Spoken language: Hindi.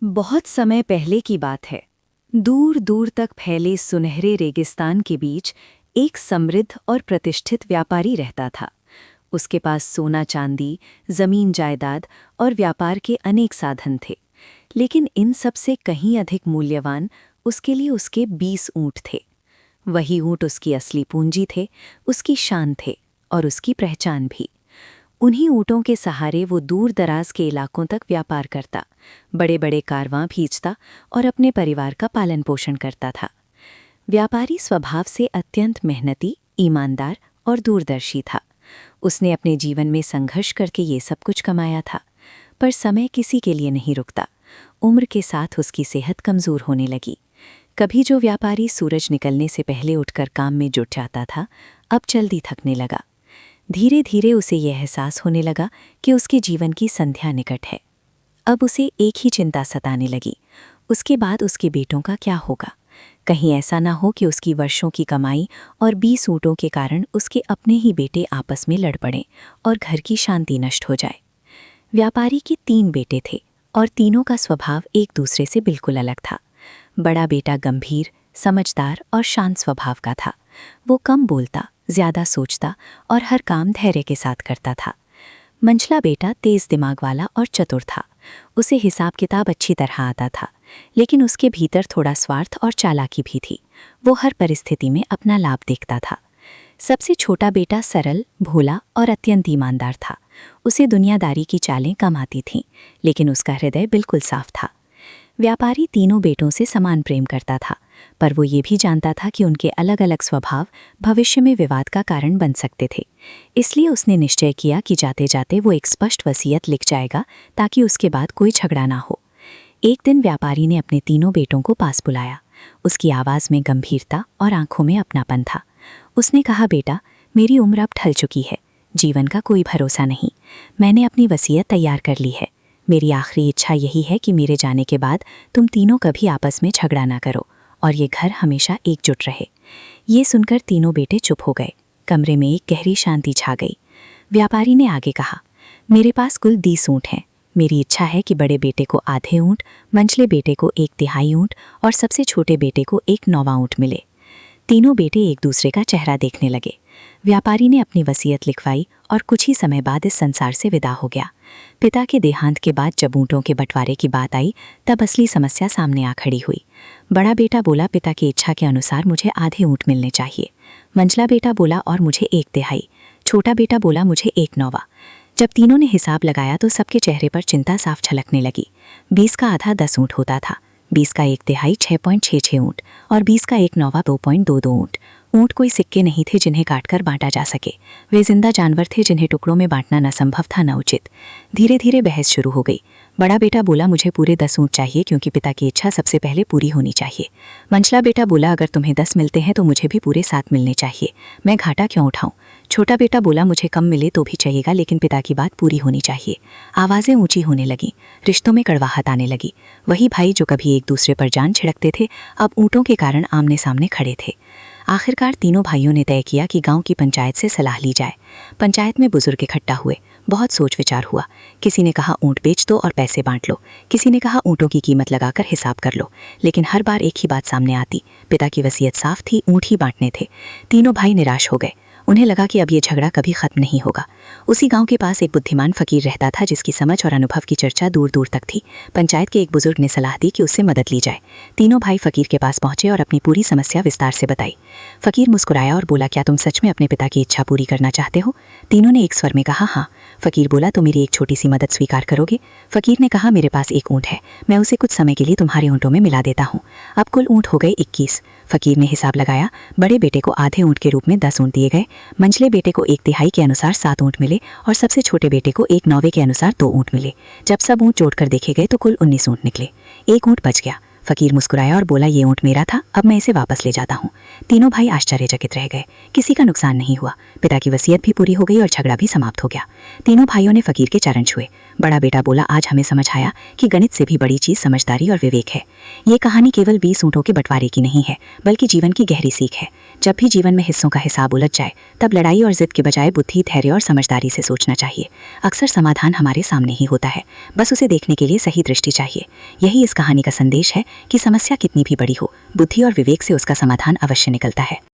बहुत समय पहले की बात है। दूर दूर तक फैले सुनहरे रेगिस्तान के बीच एक समृद्ध और प्रतिष्ठित व्यापारी रहता था। उसके पास सोना चांदी, जमीन जायदाद और व्यापार के अनेक साधन थे। लेकिन इन सब से कहीं अधिक मूल्यवान उसके लिए उसके 20 ऊंट थे। वही ऊंट उसकी असली पूंजी थे, उसकी शान थे और उसकी पहचान भी। उन्हीं ऊँटों के सहारे वो दूर दराज के इलाकों तक व्यापार करता, बड़े बड़े कारवां खींचता और अपने परिवार का पालन पोषण करता था। व्यापारी स्वभाव से अत्यंत मेहनती, ईमानदार और दूरदर्शी था। उसने अपने जीवन में संघर्ष करके ये सब कुछ कमाया था। पर समय किसी के लिए नहीं रुकता। उम्र के साथ उसकी सेहत कमज़ोर होने लगी। कभी जो व्यापारी सूरज निकलने से पहले उठकर काम में जुट जाता था, अब जल्दी थकने लगा। धीरे धीरे उसे यह एहसास होने लगा कि उसके जीवन की संध्या निकट है। अब उसे एक ही चिंता सताने लगी, उसके बाद उसके बेटों का क्या होगा। कहीं ऐसा ना हो कि उसकी वर्षों की कमाई और 20 ऊँटों के कारण उसके अपने ही बेटे आपस में लड़ पड़ें और घर की शांति नष्ट हो जाए। व्यापारी के 3 बेटे थे और तीनों का स्वभाव एक दूसरे से बिल्कुल अलग था। बड़ा बेटा गंभीर, समझदार और शांत स्वभाव का था। वो कम बोलता, ज्यादा सोचता और हर काम धैर्य के साथ करता था। मंझला बेटा तेज दिमाग वाला और चतुर था। उसे हिसाब किताब अच्छी तरह आता था, लेकिन उसके भीतर थोड़ा स्वार्थ और चालाकी भी थी। वो हर परिस्थिति में अपना लाभ देखता था। सबसे छोटा बेटा सरल, भोला और अत्यंत ईमानदार था। उसे दुनियादारी की चालें कम आती थीं, लेकिन उसका हृदय बिल्कुल साफ था। व्यापारी तीनों बेटों से समान प्रेम करता था, पर वो ये भी जानता था कि उनके अलग अलग स्वभाव भविष्य में विवाद का कारण बन सकते थे। इसलिए उसने निश्चय किया कि जाते जाते वो एक स्पष्ट वसीयत लिख जाएगा, ताकि उसके बाद कोई झगड़ा ना हो। एक दिन व्यापारी ने अपने तीनों बेटों को पास बुलाया। उसकी आवाज़ में गंभीरता और आंखों में अपनापन था। उसने कहा, बेटा, मेरी उम्र अब ढल चुकी है, जीवन का कोई भरोसा नहीं। मैंने अपनी वसीयत तैयार कर ली है। मेरी आखिरी इच्छा यही है कि मेरे जाने के बाद तुम तीनों कभी आपस में झगड़ा ना करो और ये घर हमेशा एकजुट रहे। ये सुनकर तीनों बेटे चुप हो गए। कमरे में एक गहरी शांति छा गई। व्यापारी ने आगे कहा, मेरे पास कुल 20 ऊँट हैं। मेरी इच्छा है कि बड़े बेटे को आधे ऊँट, मंझले बेटे को 1/3 ऊँट और सबसे छोटे बेटे को 1/9 ऊँट मिले। तीनों बेटे एक दूसरे का चेहरा देखने लगे। व्यापारी ने अपनी वसीयत लिखवाई और कुछ ही समय बाद इस संसार से विदा हो गया। पिता के देहांत के बाद जब ऊँटों के बंटवारे की बात आई, तब असली समस्या सामने आ खड़ी हुई। बड़ा बेटा बोला, पिता की इच्छा के अनुसार मुझे आधे ऊँट मिलने चाहिए। मंझला बेटा बोला, और मुझे 1/3। छोटा बेटा बोला, मुझे 1/9। जब तीनों ने हिसाब लगाया तो सबके चेहरे पर चिंता साफ झलकने लगी। 20 का आधा 10 ऊँट होता था, 20 का 1/3 6.66 ऊँट और 20 का 1/9 2.22 ऊँट। ऊँट कोई सिक्के नहीं थे जिन्हें काटकर बांटा जा सके। वे जिंदा जानवर थे जिन्हें टुकड़ों में बांटना न संभव था न उचित। धीरे धीरे बहस शुरू हो गई। बड़ा बेटा बोला, मुझे पूरे 10 ऊँट चाहिए क्योंकि पिता की इच्छा सबसे पहले पूरी होनी चाहिए। मंझला बेटा बोला, अगर तुम्हें 10 मिलते हैं तो मुझे भी पूरे 7 मिलने चाहिए। मैं घाटा क्यों उठाऊं? छोटा बेटा बोला, मुझे कम मिले तो भी चलेगा, लेकिन पिता की बात पूरी होनी चाहिए। आवाज़ें ऊंची होने लगीं, रिश्तों में कड़वाहट आने लगी। वही भाई जो कभी एक दूसरे पर जान छिड़कते थे, अब ऊँटों के कारण आमने सामने खड़े थे। आखिरकार तीनों भाइयों ने तय किया कि गांव की पंचायत से सलाह ली जाए। पंचायत में बुजुर्ग इकट्ठा हुए। बहुत सोच विचार हुआ। किसी ने कहा, ऊँट बेच दो और पैसे बांट लो। किसी ने कहा, ऊँटों की कीमत लगाकर हिसाब कर लो। लेकिन हर बार एक ही बात सामने आती, पिता की वसीयत साफ थी, ऊँट ही बांटने थे। तीनों भाई निराश हो गए। उन्हें लगा कि अब ये झगड़ा कभी खत्म नहीं होगा। उसी गांव के पास एक बुद्धिमान फकीर रहता था जिसकी समझ और अनुभव की चर्चा दूर दूर तक थी। पंचायत के एक बुजुर्ग ने सलाह दी कि उससे मदद ली जाए। तीनों भाई फकीर के पास पहुंचे और अपनी पूरी समस्या विस्तार से बताई। फकीर मुस्कुराया और बोला, क्या तुम सच में अपने पिता की इच्छा पूरी करना चाहते हो? तीनों ने एक स्वर में कहा, हाँ। फकीर बोला, तो मेरी एक छोटी सी मदद स्वीकार करोगे? फकीर ने कहा, मेरे पास एक ऊँट है, मैं उसे कुछ समय के लिए तुम्हारे ऊँटों में मिला देता हूँ। अब कुल ऊँट हो गए 21। फकीर ने हिसाब लगाया। बड़े बेटे को आधे ऊँट के रूप में 10 ऊँट दिए गए, मंझले बेटे को 1/3 के अनुसार 7 ऊँट मिले और सबसे छोटे बेटे को 1/9 के अनुसार 2 ऊँट मिले। जब सब ऊँट जोड़कर देखे गए तो कुल 19 ऊँट निकले। एक ऊँट बच गया। फकीर मुस्कुराया और बोला, ये ऊँट मेरा था, अब मैं इसे वापस ले जाता हूँ। तीनों भाई आश्चर्यचकित रह गए। किसी का नुकसान नहीं हुआ। पिता की वसीयत भी पूरी हो गई और झगड़ा भी समाप्त हो गया। तीनों भाइयों ने फकीर के चरण छुए। बड़ा बेटा बोला, आज हमें समझ आया कि गणित से भी बड़ी चीज़ समझदारी और विवेक है। ये कहानी केवल 20 ऊँटों के बंटवारे की नहीं है, बल्कि जीवन की गहरी सीख है। जब भी जीवन में हिस्सों का हिसाब उलझ जाए, तब लड़ाई और जिद के बजाय बुद्धि, धैर्य और समझदारी से सोचना चाहिए। अक्सर समाधान हमारे सामने ही होता है, बस उसे देखने के लिए सही दृष्टि चाहिए। यही इस कहानी का संदेश है कि समस्या कितनी भी बड़ी हो, बुद्धि और विवेक से उसका समाधान अवश्य निकलता है।